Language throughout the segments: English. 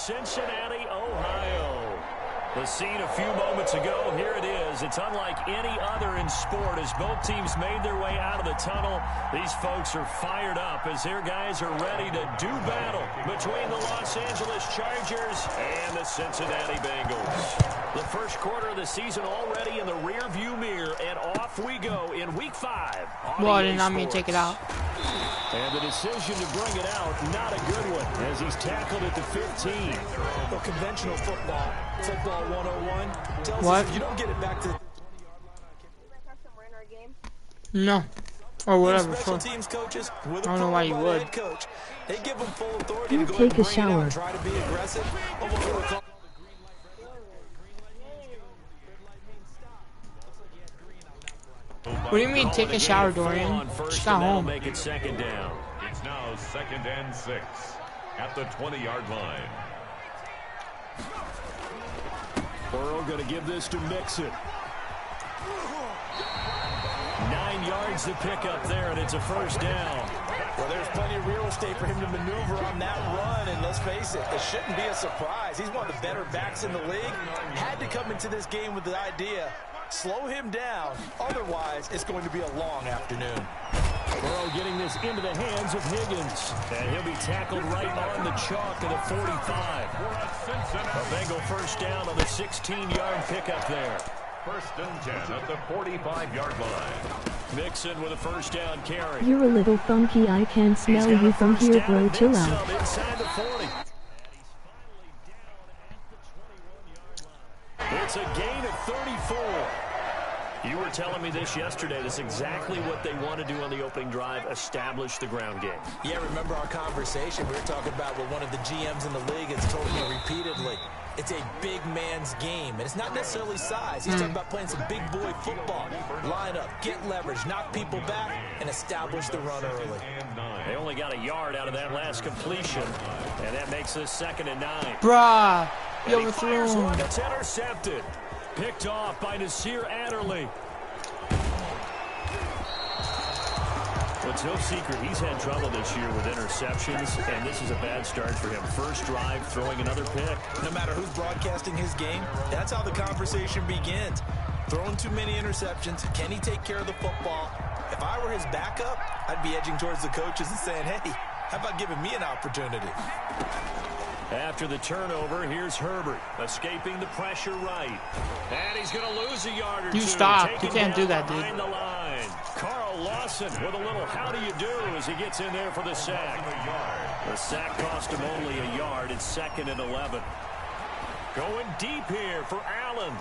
Cincinnati, Ohio. The scene a few moments ago, here it is. It's unlike any other in sport as both teams made their way out of the tunnel. These folks are fired up as their guys are ready to do battle between the Los Angeles Chargers and the Cincinnati Bengals. The first quarter of the season already in the rear-view mirror, and off we go in Week 5. Well, I did not mean to take it out. And the decision to bring it out, not a good one, as he's tackled at the 15. Well, conventional football 101 tells what? us if you don't get it back to no. Or whatever. special teams coaches with I don't know why you would. head coach, they give them full authority You to go take ahead and a bring it out shower. and try to be aggressive. Almost what we call What do you mean take a shower, Dorian? Just got home. Make it second down. It's now 2nd and 6 at the 20-yard line. Burrow going to give this to Mixon. 9 yards to pick up there, and it's a first down. Well, there's plenty of real estate for him to maneuver on that run, and let's face it, it shouldn't be a surprise. He's one of the better backs in the league. Had to come into this game with the idea, slow him down, otherwise it's going to be a long afternoon. Burrow getting this into the hands of Higgins, and he'll be tackled right on the chalk of the 45. A Bengal first down on the 16-yard pickup there. 1st and 10 at the 45-yard line. Mixon with a first down carry. You're a little funky, I can smell He's got you a from first here, down bro, and chill then out. some inside the 40. It's a gain of 34. You were telling me this yesterday. That's exactly what they want to do on the opening drive, establish the ground game. Yeah, remember our conversation? We were talking about what one of the GMs in the league has told me repeatedly. It's a big man's game, and it's not necessarily size. He's talking about playing some big boy football. Line up, get leverage, knock people back, and establish the run early. They only got a yard out of that last completion, and that makes this 2nd and 9. Bruh, you And he fires overthrew one him. that's intercepted. Picked off by Nasir Adderley. Well, it's no secret he's had trouble this year with interceptions, and this is a bad start for him. First drive, throwing another pick. No matter who's broadcasting his game, that's how the conversation begins. Throwing too many interceptions, can he take care of the football? If I were his backup, I'd be edging towards the coaches and saying, hey, how about giving me an opportunity? After the turnover, here's Herbert, escaping the pressure right. And he's going to lose a yard or two. You stop. Taken You can't do down that, dude. behind the line. Carl Lawson with a little how do you do as he gets in there for the sack. The sack cost him only a yard. It's 2nd and 11. Going deep here for Allen.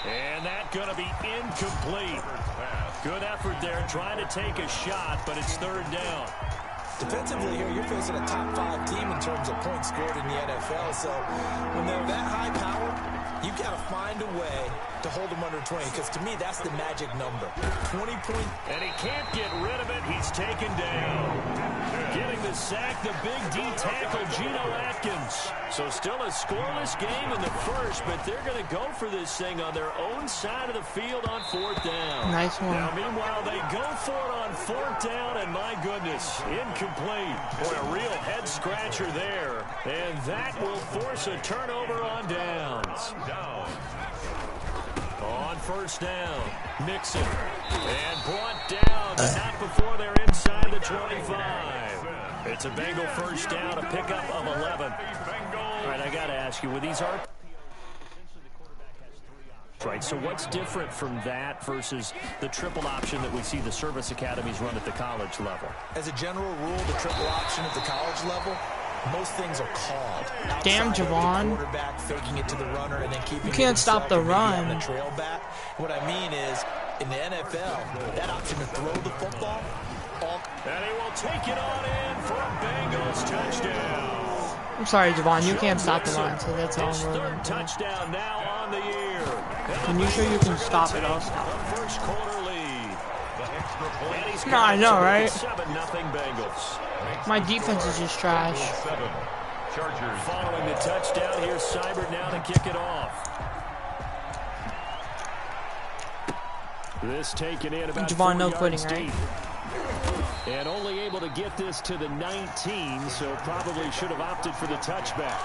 And that's going to be incomplete. Good effort there trying to take a shot, but it's 3rd down. Defensively here, you're facing a top 5 team in terms of points scored in the NFL. So when they're that high powered, you've got to find a way to hold them under 20, because to me, that's the magic number. 20 points. And he can't get rid of it. He's taken down. Getting the sack, the big D tackle, Geno Atkins. So still a scoreless game in the first, but they're going to go for this thing on their own side of the field on 4th down. Nice one. Now, meanwhile, they go for it on 4th down, and my goodness, incomplete. Boy, a real head-scratcher there. And that will force a turnover on downs. On 1st down, Mixon. And brought down, but not before they're inside the 25. It's a Bengal first down, a pickup of 11. All right, I got to ask you, with these RPOs, right, so what's different from that versus the triple option that we see the service academies run at the college level? As a general rule, the triple option at the college level, most things are called. Damn, Outside of the Javon. quarterback faking it to the runner and then keeping You can't stop the run. on the trail back. What I mean is, in the NFL, that option to throw the football, And he will take it on in for a Bengals touchdown. I'm sorry, Javon. You can't stop the run, so that's all His I'm really 3rd gonna do. touchdown now on the year. When you sure you can stop it, I'll stop A first quarter lead. And he's No, I know, right? 7-0 Bengals. My defense is just trash. 7. Chargers. Following the touchdown, here's Seibert now to kick it off. This taken in about Javon, no 4 quitting, yards right? deep. And only able to get this to the 19, so probably should have opted for the touchback.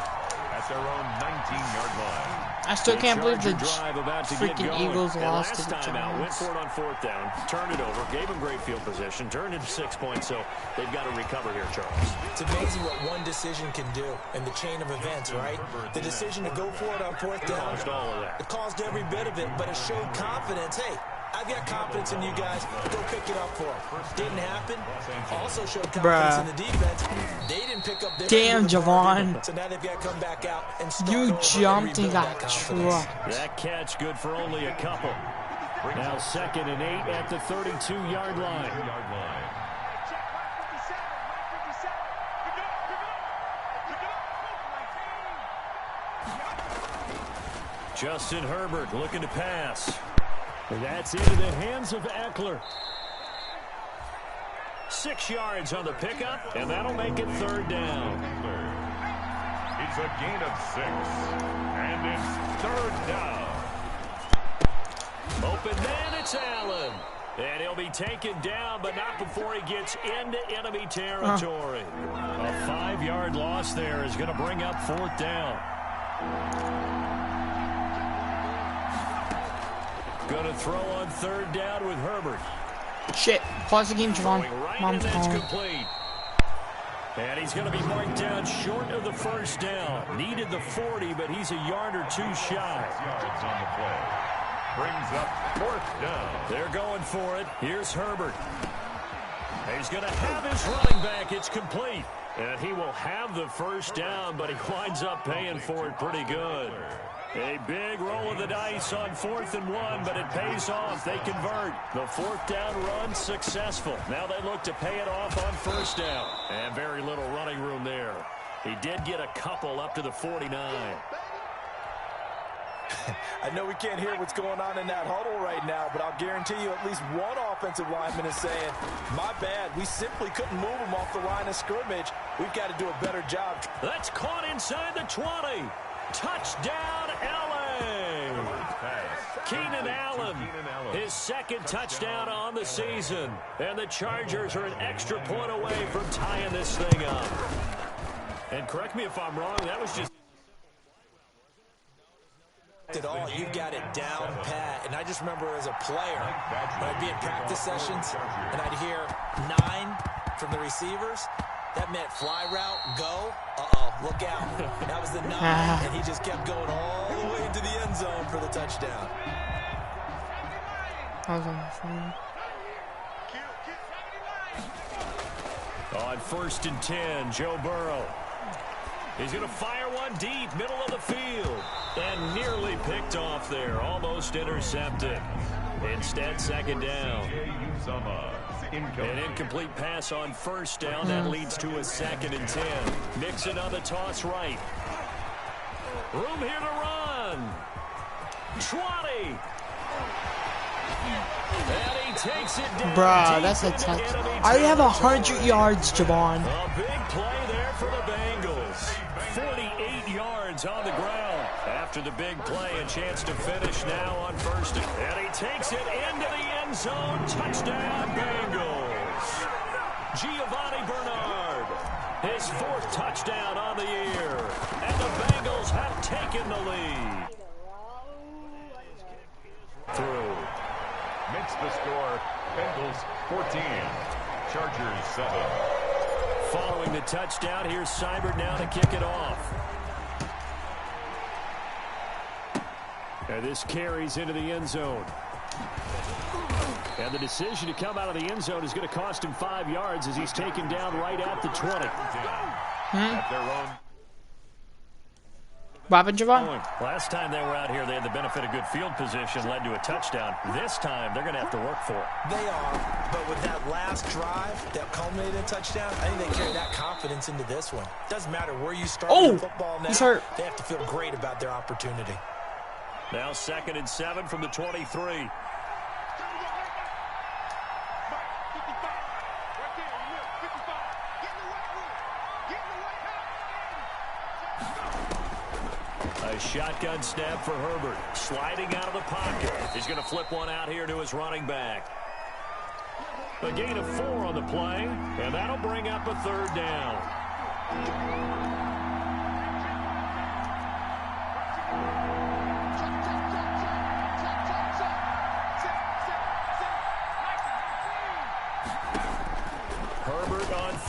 at their own 19-yard line. I still can't believe the drive about to get freaking going. Eagles And lost to last the time out, went Giants. for it on fourth down, turned it over, gave them great field position, turned into 6 points, so they've got to recover here, Charles. It's amazing what one decision can do in the chain of events, right? The decision to go for it on fourth down, Caused all of that. it caused every bit of it, but it showed confidence. Hey, I've got confidence in you guys. Go pick it up for them. Didn't happen. Also showed confidence in the defense. They didn't pick up their Damn, Javon. So now they've got to come back out and start You over jumped and rebuild got that confidence. trucked. That catch good for only a couple. Now 2nd and 8 at the 32-yard line. Justin Herbert looking to pass. And that's into the hands of Eckler. 6 yards on the pickup, and that'll make it 3rd down. It's a gain of 6, and it's 3rd down. Open man, it's Allen. And he'll be taken down, but not before he gets into enemy territory. A 5-yard loss there is going to bring up 4th down. Going to throw on 3rd down with Herbert. Shit. Pause the game, Javon. Going right, Mom's and that's calling. complete. And he's going to be marked down short of the 1st down. Needed the 40, but he's a yard or 2 shy. 6 yards on the play. Brings up 4th down. They're going for it. Here's Herbert. He's going to have his running back. It's complete. And he will have the 1st down, but he winds up paying for it pretty good. A big roll of the dice on 4th and 1, but it pays off. They convert. The 4th down run successful. Now they look to pay it off on 1st down. And very little running room there. He did get a couple up to the 49. I know we can't hear what's going on in that huddle right now, but I'll guarantee you at least one offensive lineman is saying, my bad, we simply couldn't move him off the line of scrimmage. We've got to do a better job. That's caught inside the 20. Touchdown, L.A. Keenan Allen, his 2nd touchdown on the season. And the Chargers are an extra point away from tying this thing up. And correct me if I'm wrong, that was just... At all, you've got it down pat. And I just remember as a player, when I'd be in practice sessions, and I'd hear 9 from the receivers. That meant fly route, go. Uh-oh, look out. That was the 9, and he just kept going all the way into the end zone for the touchdown. I was on my phone. On 1st and 10, Joe Burrow. He's going to fire one deep, middle of the field. And nearly picked off there, almost intercepted. Instead, 2nd down. An incomplete pass on 1st down. That leads to a 2nd and 10. Mixon on the toss right. Room here to run. 20. And he takes it down. Bruh, that's a touch. I already have 100 yards, Javon. A big play there for the Bengals. 48 yards on the ground. After the big play, a chance to finish now on 1st. And he takes it into the end zone. Touchdown, Bengals. Giovanni Bernard, his 4th touchdown on the year. And the Bengals have taken the lead. Through. Makes the score Bengals 14, Chargers 7. Following the touchdown, here's Seibert now to kick it off. And this carries into the end zone. And the decision to come out of the end zone is going to cost him 5 yards as he's taken down right at the 20. At their own. What happened, Javon? Last time they were out here, they had the benefit of good field position, led to a touchdown. This time, they're going to have to work for it. They are, but with that last drive that culminated in a touchdown, I think they carry that confidence into this one. Doesn't matter where you start with football now. He's hurt. They have to feel great about their opportunity. Now 2nd and 7 from the 23. A shotgun snap for Herbert. Sliding out of the pocket. He's going to flip one out here to his running back. A gain of 4 on the play, and that'll bring up a 3rd down.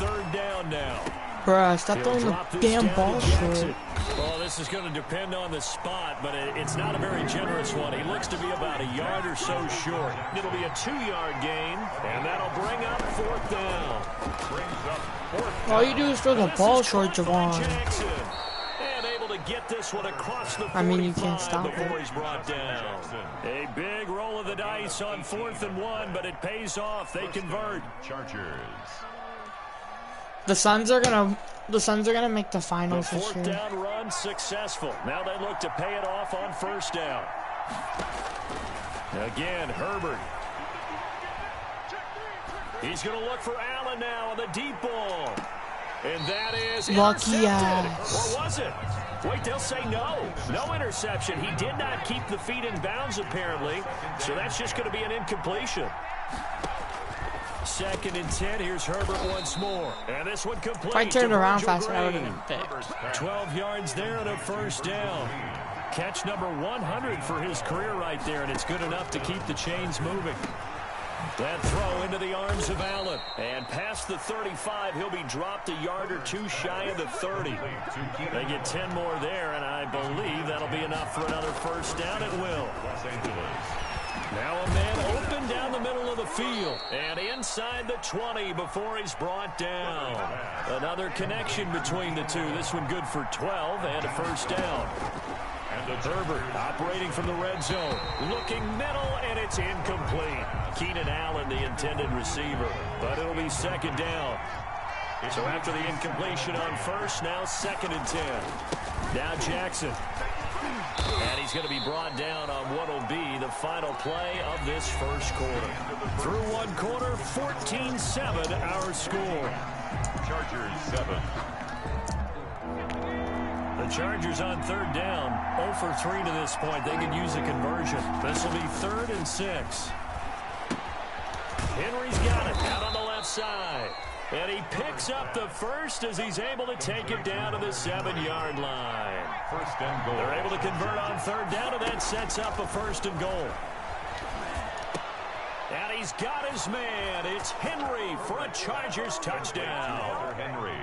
third down now. Bruh, stop throwing the damn ball short. Well, this is going to depend on the spot, but it's not a very generous one. He looks to be about a yard or so short. It'll be a 2-yard gain, and that'll bring up fourth down. All you do is throw the ball short, Javon. And able to get this one across the 45 I mean, you can't stop before it. he's brought down. A big roll of the dice on 4th and 1, but it pays off. They convert. Chargers. The Suns are gonna make the finals The this fourth year. down run successful. Now they look to pay it off on first down. Again, Herbert. He's going to look for Allen now on the deep ball. And that is Lucky intercepted. ass. Or was it? Wait, they'll say no. No interception. He did not keep the feet in bounds, apparently. So that's just going to be an incompletion. 2nd and 10. Here's Herbert once more. And this one complete. If I turned around Virgil faster, I would Green. have been picked. 12 yards there and a first down. Catch number 100 for his career right there, and it's good enough to keep the chains moving. That throw into the arms of Allen. And past the 35, he'll be dropped a yard or two shy of the 30. They get 10 more there, and I believe that'll be enough for another first down. It will. Now a man open down the middle of the field. And inside the 20 before he's brought down. Another connection between the two. This one good for 12 and a first down. Herbert operating from the red zone. Looking middle, and it's incomplete. Keenan Allen, the intended receiver. But it'll be 2nd down. So after the incompletion on first, now 2nd and 10. Now Jackson. And he's going to be brought down on what will be the final play of this first quarter. Through one quarter, 14-7 our score. Chargers 7. The Chargers on 3rd down, 0 for 3 to this point. They could use a conversion. This will be 3rd and 6. Henry's got it out on the left side. And he picks up the first as he's able to take it down to the 7-yard line. First and goal. They're able to convert on 3rd down, and that sets up a 1st and goal. And he's got his man. It's Henry for a Chargers touchdown. Hunter Henry.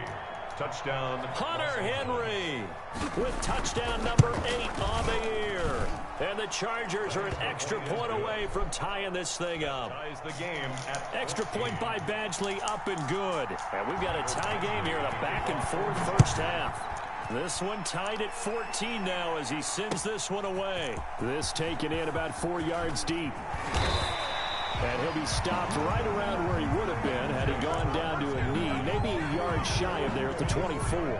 Touchdown. Hunter Henry with touchdown number 8 on the year. And the Chargers are an extra point away from tying this thing up. Ties the game at Extra point by Badgley, up and good. And we've got a tie game here in a back-and-forth first half. This one tied at 14 now as he sends this one away. This taken in about 4 yards deep. And he'll be stopped right around where he would have been had he gone down to a knee, maybe a yard shy of there at the 24.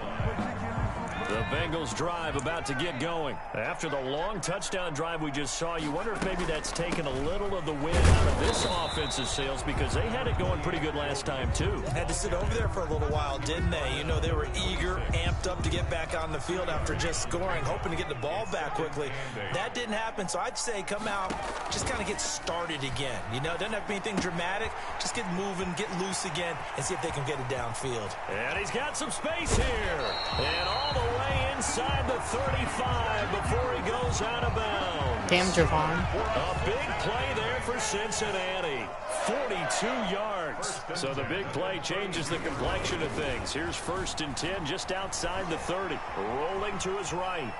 The Bengals drive about to get going. After the long touchdown drive we just saw, you wonder if maybe that's taken a little of the wind out of this offensive sails because they had it going pretty good last time too. Had to sit over there for a little while, didn't they? You know, they were eager, amped up to get back on the field after just scoring, hoping to get the ball back quickly. That didn't happen, so I'd say come out, just kind of get started again. You know, it doesn't have to be anything dramatic. Just get moving, get loose again, and see if they can get it downfield. And he's got some space here. And all the way inside the 35 before he goes out of bounds. Damn, Javon. A big play there for Cincinnati. 42 yards. So the big play changes the complexion of things. Here's 1st and 10 just outside the 30. Rolling to his right.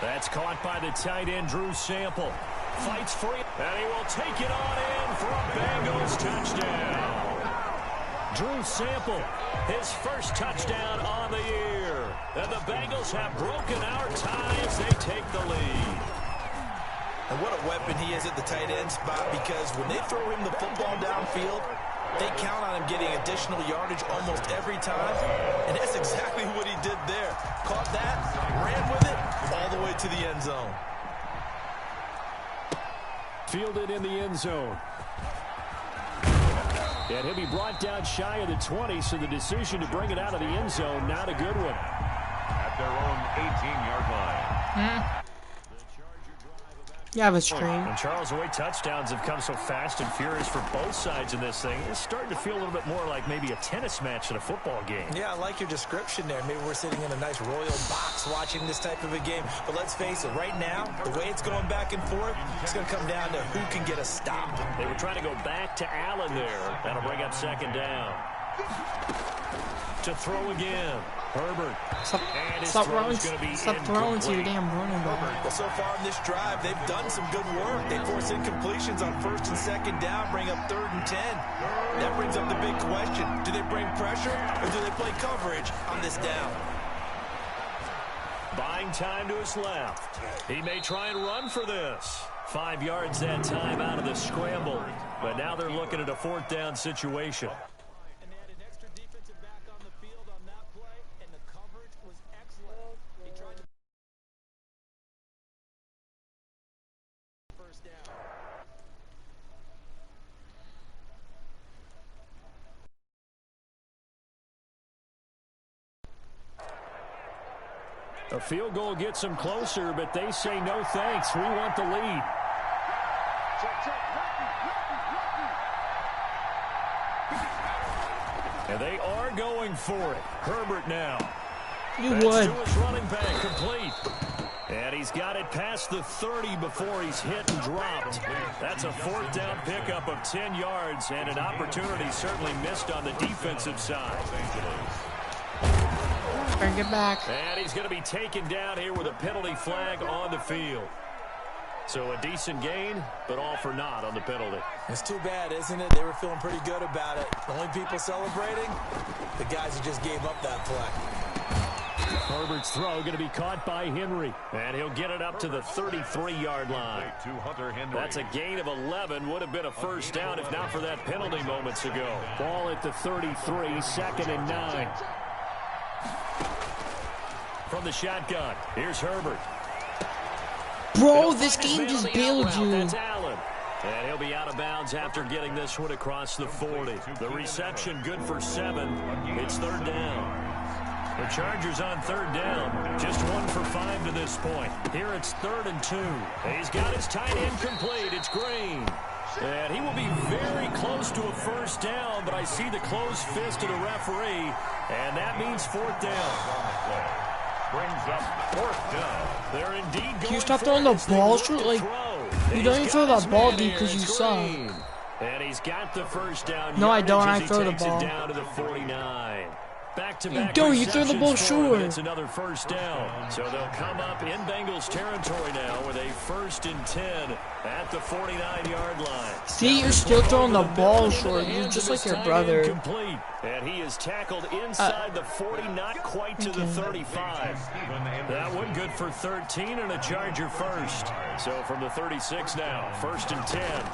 That's caught by the tight end, Drew Sample. Fights free, and he will take it on in for a Bengals touchdown. Drew Sample, his first touchdown on the year. And the Bengals have broken our tie as they take the lead. And what a weapon he is at the tight end spot, because when they throw him the football downfield, they count on him getting additional yardage almost every time. And that's exactly what he did there. Caught that, ran with it, all the way to the end zone. Fielded in the end zone. And he'll be brought down shy of the 20, so the decision to bring it out of the end zone, not a good one. at their own 18-yard line. You have a screen. And Charles, the way touchdowns have come so fast and furious for both sides in this thing, it's starting to feel a little bit more like maybe a tennis match than a football game. Yeah, I like your description there. Maybe we're sitting in a nice royal box watching this type of a game. But let's face it, right now, the way it's going back and forth, it's going to come down to who can get a stop. They were trying to go back to Allen there. That'll bring up second down. To throw again. Herbert. Stop throwing to your damn running back. Well, so far in this drive, they've done some good work. They force incompletions on first and second down, bring up 3rd and 10. That brings up the big question. Do they bring pressure or do they play coverage on this down? Buying time to his left. He may try and run for this. 5 yards that time out of the scramble. But now they're looking at a 4th down situation. A field goal gets them closer, but they say no thanks. We want the lead. And they are going for it. Herbert now. You That's would. to his running back, complete. And he's got it past the 30 before he's hit and dropped. That's a 4th down pickup of 10 yards and an opportunity certainly missed on the defensive side. Bring it back. And he's going to be taken down here with a penalty flag on the field. So a decent gain, but all for naught on the penalty. It's too bad, isn't it? They were feeling pretty good about it. The only people celebrating, the guys who just gave up that play. Herbert's throw going to be caught by Henry. And he'll get it up to the 33-yard line. That's a gain of 11. Would have been a first down if not for that penalty moments ago. Ball at the 33, 2nd and 9. From the shotgun, here's Herbert. Bro, this game just bailed you. That's Allen. And he'll be out of bounds after getting this one across the 40. The reception good for 7. It's 3rd down. The Chargers on 3rd down. Just 1 for 5 to this point. Here it's 3rd and 2. He's got his tight end complete. It's Green. And he will be very close to a first down, but I see the closed fist of the referee, and that means 4th down. Brings up 4th down. They're indeed going. Can you stop throwing the ball short? Like, you don't even throw that ball deep because you suck. And he's got the first down. No, I don't. I He throw the takes ball. It down to the 49. Back-to-back You don't. You throw the ball short. It's another first down. So they'll come up in Bengals territory now with a 1st and 10 at the 49-yard line. See, you're still throwing the ball short. You're just like your brother. Complete. And he is tackled inside the 40, not quite to the 35. That one good for 13 and a Charger first. So from the 36 now, 1st and 10.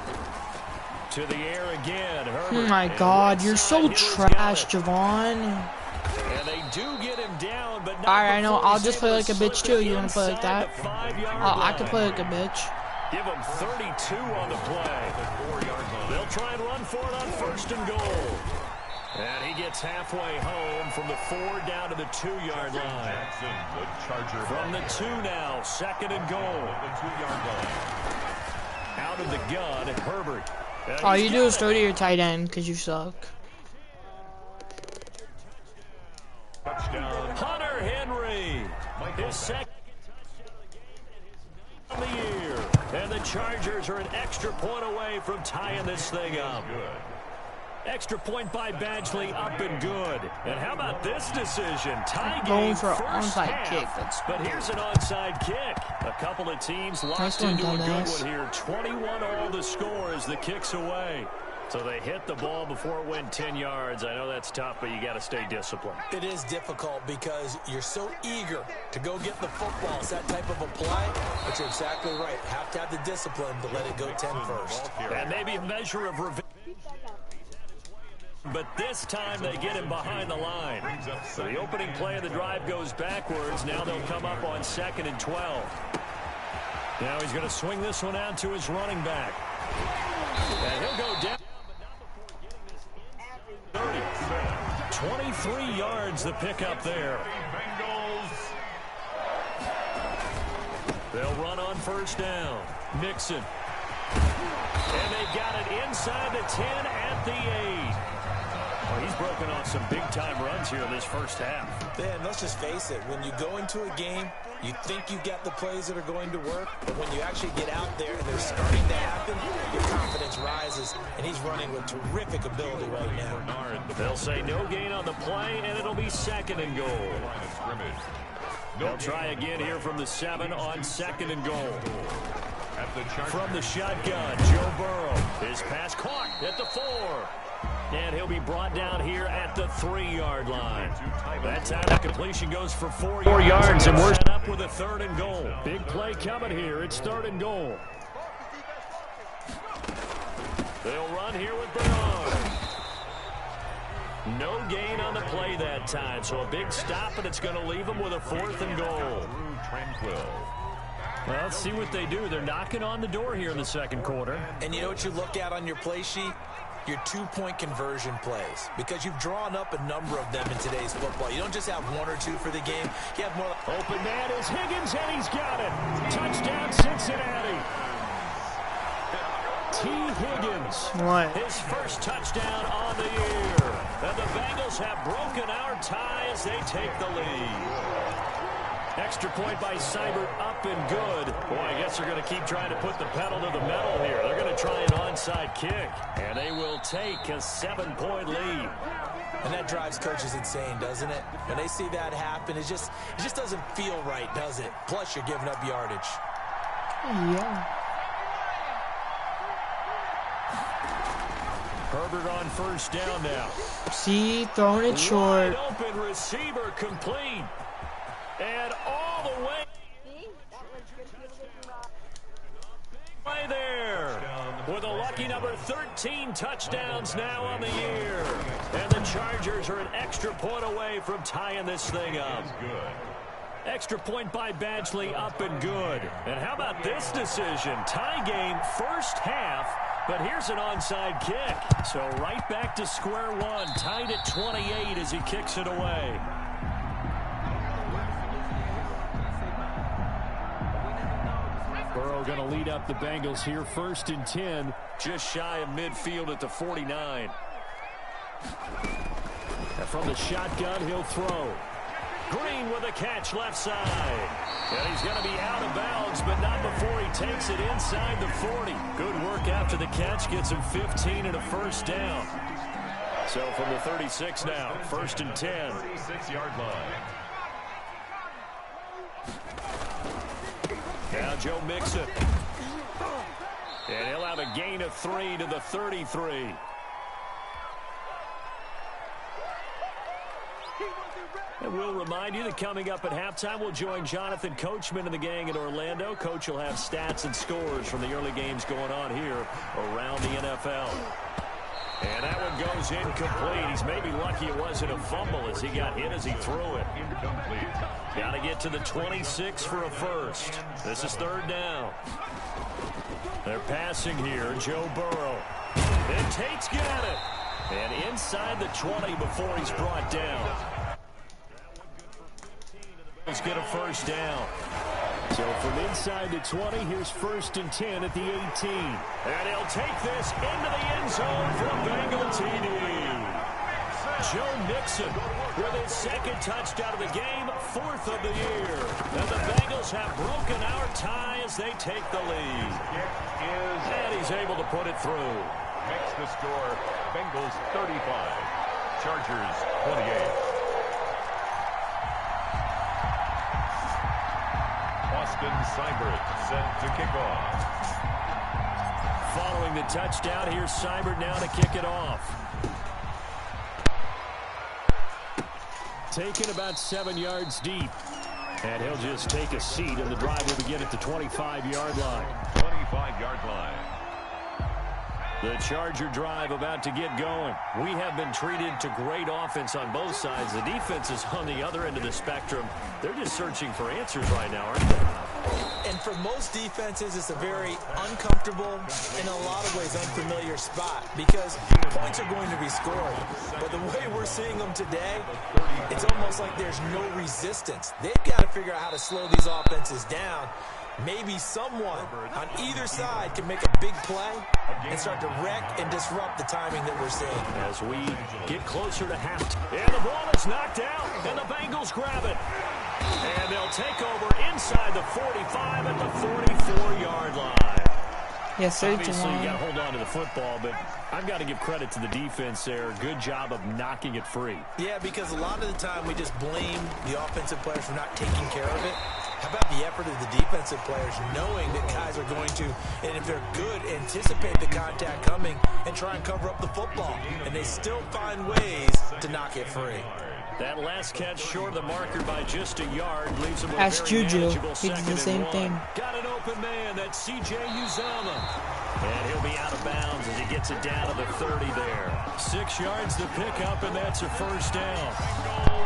To the air again. Herbert. Oh my God, you're so trash, Javon. And they do get him down, but Alright, I know. I'll just play like a bitch too. You wanna play like that? I can play like a bitch. Give him 32 on the play. They'll try and run for it on 1st and goal. And he gets halfway home from the 4 down to the 2-yard line. From the 2 now, 2nd and goal. Out of the gun, Herbert. All you do is throw to your tight end because you suck. Hunter Henry, his second of the year. And the Chargers are an extra point away from tying this thing up. Extra point by Badgley, up and good. And how about this decision? Tie game, for an first onside half. kick. That's But here's an onside kick. A couple of teams locked into a good one here. 21 all the score as the kick's away. So they hit the ball before it went 10 yards. I know that's tough, but you got to stay disciplined. It is difficult because you're so eager to go get the football. It's that type of a play, but you're exactly right. Have to have the discipline to let it go 10 first. And maybe a measure of revenge. But this time they get him behind the line. So the opening play of the drive goes backwards. Now they'll come up on 2nd and 12. Now he's going to swing this one out to his running back. And he'll go down. 23 yards the pickup there. They'll run on first down. Mixon. And they got it inside the 10 at the 8. Well, he's broken off some big-time runs here in this first half. Man, let's just face it. When you go into a game, you think you got the plays that are going to work, but when you actually get out there and they're starting to happen, your confidence rises, and he's running with terrific ability right now. They'll say no gain on the play, and it'll be second and goal. They'll try again here from the 7 on second and goal. From the shotgun, Joe Burrow. His pass caught at the 4. And he'll be brought down here at the 3-yard line. That time the completion goes for 4 yards, and we're set up with a 3rd and goal. Big play coming here. It's 3rd and goal. They'll run here with Bernard. No gain on the play that time, so a big stop, and it's going to leave them with a 4th and goal. Well, let's see what they do. They're knocking on the door here in the second quarter. And you know what you look at on your play sheet? Your 2-point conversion plays, because you've drawn up a number of them in today's football. You don't just have 1 or 2 for the game. You have more. Open man is Higgins, and he's got it. Touchdown, Cincinnati. T. Higgins. What? His first touchdown on the year. And the Bengals have broken our tie as they take the lead. Extra point by Seibert, up and good. Boy, I guess they're going to keep trying to put the pedal to the metal here. They're going to try an onside kick, and they will take a 7-point lead. And that drives coaches insane, doesn't it? When they see that happen, it just doesn't feel right, does it? Plus, you're giving up yardage. Yeah. Herbert on first down now. See, throwing it short. Wide open receiver complete. And all the way there with a lucky number 13 touchdowns now on the year. And the Chargers are an extra point away from tying this thing up. Extra point by Badgley, up and good. And how about this decision? Tie game first half, but here's an onside kick. So right back to square one, tied at 28 as he kicks it away. Burrow going to lead up the Bengals here, 1st and 10, just shy of midfield at the 49. And from the shotgun, he'll throw. Green with a catch left side. And he's going to be out of bounds, but not before he takes it inside the 40. Good work after the catch, gets him 15 and a first down. So from the 36 now, 1st and 10. 36-yard line. Now Joe Mixon. And he'll have a gain of 3 to the 33. And we'll remind you that coming up at halftime, we'll join Jonathan Coachman and the gang in Orlando. Coach will have stats and scores from the early games going on here around the NFL. And that one goes incomplete. He's maybe lucky it wasn't a fumble as he got hit as he threw it. Incomplete. Got to get to the 26 for a first. This is 3rd down. They're passing here. Joe Burrow. And Tate's got it. And inside the 20 before he's brought down. Let's get a first down. So from inside the 20, here's 1st and 10 at the 18. And he'll take this into the end zone for a Bengal TD. Joe Mixon with his 2nd touchdown of the game, 4th of the year. And the Bengals have broken our tie as they take the lead. And he's able to put it through. Makes the score Bengals 35, Chargers 28. Austin Seibert set to kick off. Following the touchdown, here's Seibert now to kick it off. Taken about 7 yards deep. And he'll just take a seat, and the drive will begin at the 25-yard line. 25-yard line. The Charger drive about to get going. We have been treated to great offense on both sides. The defense is on the other end of the spectrum. They're just searching for answers right now, aren't they? And for most defenses, it's a very uncomfortable, in a lot of ways, unfamiliar spot because points are going to be scored. But the way we're seeing them today, it's almost like there's no resistance. They've got to figure out how to slow these offenses down. Maybe someone on either side can make a big play and start to wreck and disrupt the timing that we're seeing. As we get closer to halftime. And the ball is knocked out, and the Bengals grab it. And they'll take over inside the 45 at the 44-yard line. Yes, Obviously, you got to hold on to the football, but I've got to give credit to the defense there. Good job of knocking it free. Yeah, because a lot of the time we just blame the offensive players for not taking care of it. How about the effort of the defensive players knowing that guys are going to, and if they're good, anticipate the contact coming and try and cover up the football. And they still find ways to knock it free. That last catch short of the marker by just a yard leaves him with Ask a very Juju. manageable He did second the same and thing. one. Got an open man. That's C.J. Uzomah. And he'll be out of bounds as he gets it down to the 30 there. 6 yards to pick up, and that's a first down.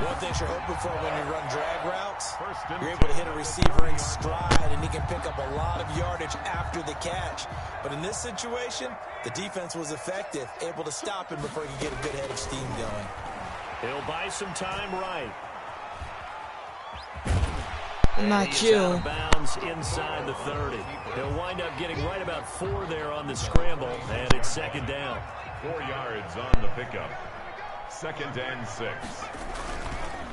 One thing you're hoping for when you run drag routes, you're able to hit a receiver in stride, and he can pick up a lot of yardage after the catch. But in this situation, the defense was effective, able to stop him before he could get a good head of steam going. He'll buy some time right. Not you. Out of bounds inside the 30. He'll wind up getting right about 4 there on the scramble, and it's second down. 4 yards on the pickup. 2nd and 6.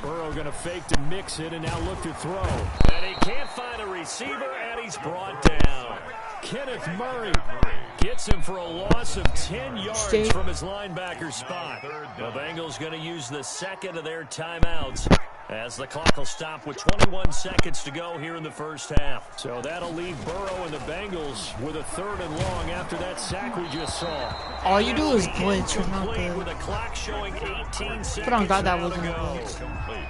Burrow going to fake to mix it and now look to throw. And he can't find a receiver, and he's brought down. Kenneth Murray gets him for a loss of 10 yards from his linebacker spot. The Bengals going to use the second of their timeouts as the clock will stop with 21 seconds to go here in the first half. So that'll leave Burrow and the Bengals with a 3rd and long after that sack we just saw. All you do is blitz. You're not good. With a clock showing 18 seconds But on God, that now wasn't to a go. blitz.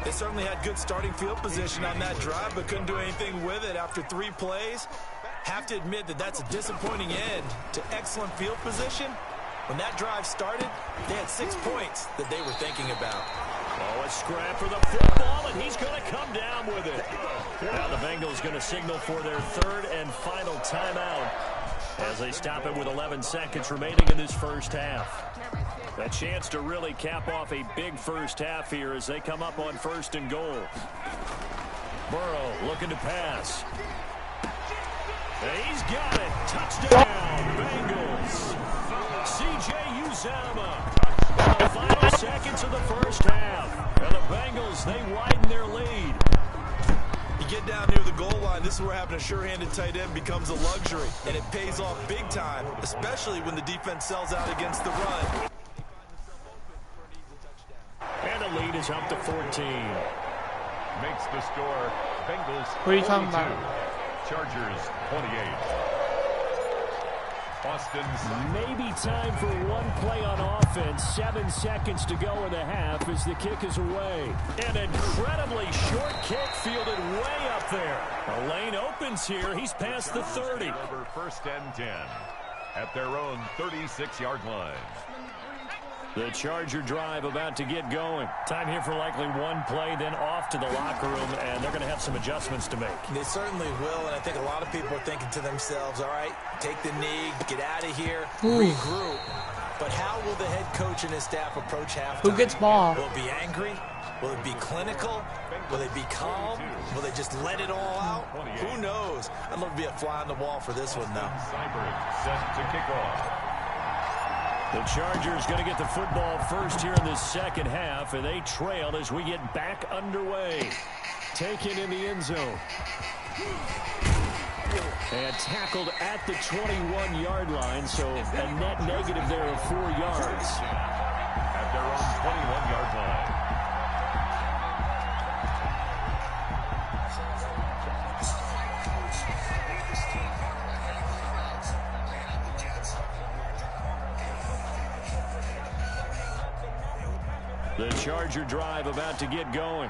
They certainly had good starting field position on that drive, but couldn't do anything with it after 3 plays. Have to admit that that's a disappointing end to excellent field position. When that drive started, they had 6 points that they were thinking about. Oh, a scrap for the football, and he's going to come down with it. Now the Bengals going to signal for their 3rd and final timeout as they stop it with 11 seconds remaining in this first half. A chance to really cap off a big first half here as they come up on 1st and goal. Burrow looking to pass. He's got it. Touchdown, Bengals. C.J. Uzomah. The final seconds of the first half. And the Bengals, they widen their lead. You get down near the goal line, this is where having a sure-handed tight end becomes a luxury. And it pays off big time, especially when the defense sells out against the run. And the lead is up to 14. Makes the score Bengals What are you talking 42, about? Chargers 28. Austin's Maybe time for one play on offense. 7 seconds to go in the half as the kick is away. An incredibly short kick fielded way up there. The lane opens here. He's past the 30. 1st and 10 at their own 36-yard line. The Charger drive about to get going. Time here for likely one play, then off to the locker room, and they're going to have some adjustments to make. They certainly will, and I think a lot of people are thinking to themselves, all right, take the knee, get out of here, regroup. But how will the head coach and his staff approach halftime? Who gets ball? Will it be angry? Will it be clinical? Will they be calm? Will they just let it all out? Who knows? I'd love to be a fly on the wall for this one, though. Seibert set to kick off. The Chargers going to get the football first here in the second half, and they trail as we get back underway. Taken in the end zone. And tackled at the 21-yard line, so a net negative there of 4 yards. At their own 21-yard line. The Charger drive about to get going.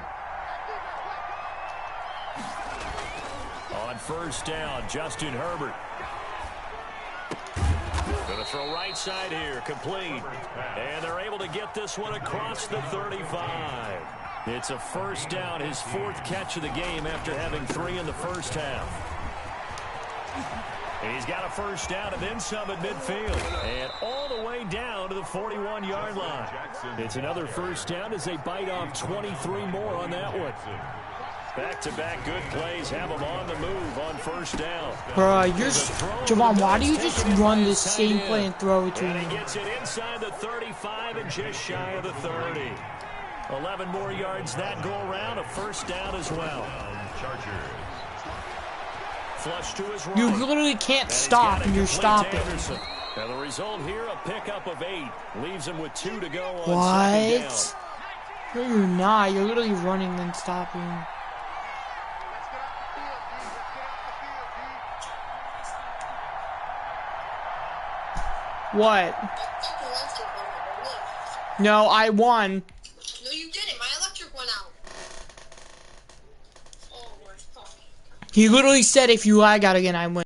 On 1st down, Justin Herbert. Going to throw right side here, complete. And they're able to get this one across the 35. It's a 1st down, his 4th catch of the game after having 3 in the first half. He's got a 1st down and then some at midfield. And all the way down to the 41-yard line. It's another 1st down as they bite off 23 more on that one. Back-to-back good plays have him on the move on first down. Bruh, Javon, why do you just run the same play and throw it to And me? he gets it inside the 35 and just shy of the 30. 11 more yards that go around, a first down as well. Flush to his right. You literally can't stop, and you're stopping. And the result here, a pickup of 8. Leaves him with 2 to go on second down. What? No, you're not. You're literally running and stopping. What? No, I won. No, you didn't. My electric went out. Oh, my fuck. He literally said if you lag out again, I win.